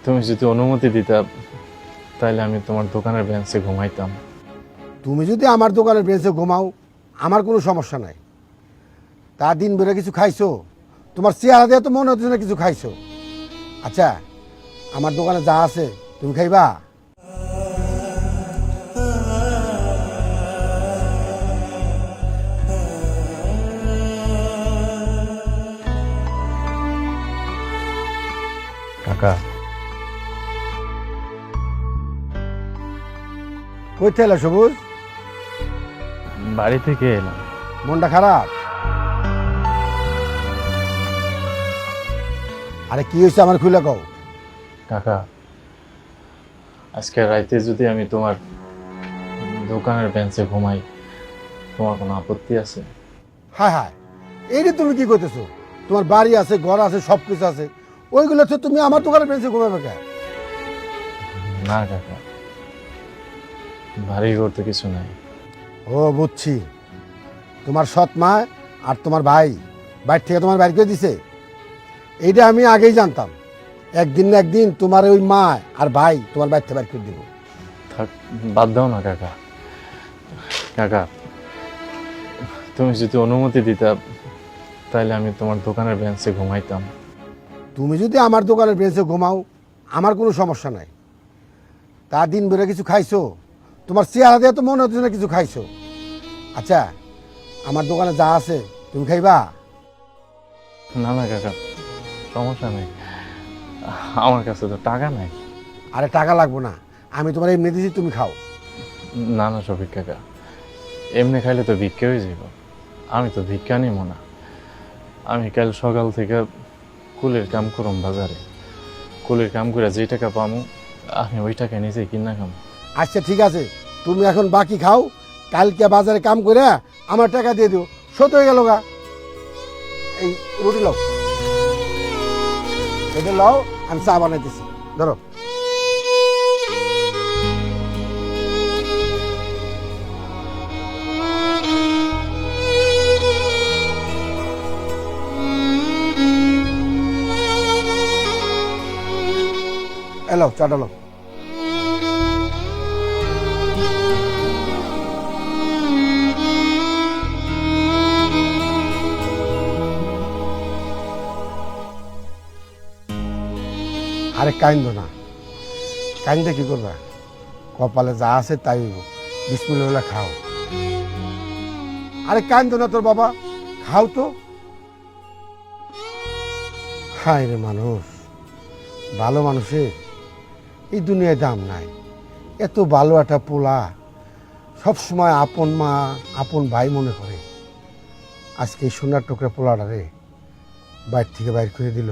তুমি যদি অনুমতি দিতা তাহলে আমি তোমার দোকানের বেঞ্চে ঘুমাইতাম। তুমি যদি আমার দোকানের বেঞ্চে ঘুমাও আমার কোনো সমস্যা নাই। তা দিন বেড়ে কিছু খাইছো? তোমার চেহারা দিয়ে তো মনে হচ্ছে না কিছু খাইছো। আচ্ছা, আমার দোকানে যা আছে তুমি খাইবা? কাকা, কই থেকে সবুজ? বাড়ি থেকে এলাম। মনটা খারাপ? আরে কি হয়েছে আমার খুলে কও। কাকা, আজকে রাইতে যদি আমি তোমার দোকানের বেঞ্চে ঘুমাই, তোমার কোনো আপত্তি আছে? হায় হায়, এইটা তুমি কি করতেছো? তোমার বাড়ি আছে, ঘর আছে, সব কিছু আছে, ওইগুলো তো তুমি আমার দোকানের বেঞ্চে ঘুমাবে কেন? না কাকা, ভারী করতে কিছু নাই। ও বুঝছি, তোমার সৎ মা আর তোমার ভাই বাইর থেকে তোমার বাইর করে দিছে। এইটা আমি আগেই জানতাম। একদিন না একদিন তোমার ওই মা আর ভাই তোমার বাইর থেকে বাইর করে দিব। থাক, বাদ দাও না কাকা। কাকা, তুমি যদি অনুমতি দিতা তাহলে আমি তোমার দোকানের বেঞ্চে ঘুমাইতাম। তুমি যদি আমার দোকানের বেঞ্চে ঘুমাও আমার কোনো সমস্যা নাই। তা দিন বেড়ে কিছু খাইছো? তোমার চেহারা দিয়ে তো মনে হচ্ছে না কিছু খাইছো। আচ্ছা, আমার দোকানে যা আছে তুমি খাইবা? না না কাকা, সমস্যা নেই, আমার কাছে তো টাকা নাই। আরে টাকা লাগবো না, আমি তোমার এমনি দিছি, তুমি খাও। না না শফিক কাকা, এমনি খাইলে তো ভিক্ষা হয়ে যাব। আমি তো ভিক্ষা নিব না। আমি কাল সকাল থেকে কুলের কাম করম বাজারে। কুলের কাম করে যে টাকা পামু আমি ওই টাকা নিজে কিনা খাম। আচ্ছা ঠিক আছে, তুমি এখন বাকি খাও, কালকে বাজারে কাম করে আমার টাকা দিয়ে দিও। শোধ হয়ে গেল গা। এই রুটি লাও, এটা লাও, আমি চা বানাইতেছি। ধরো। এলো চাটা লো। আরে কাইন্দ না, কাইন্দে কি করবা? কপালে যা আছে তাই হইব। বিসমিল্লাহ খাও। আরে কাইন্দ না তোর বাবা, খাও তো। হায় রে মানুষ, ভালো মানুষের এই দুনিয়ায় দাম নাই। এত ভালো একটা পোলা সবসময় আপন মা আপন ভাই মনে করে। আজকে এই সোনার টুকরা পোলাটা রে বাইর থেকে বাইর করে দিল।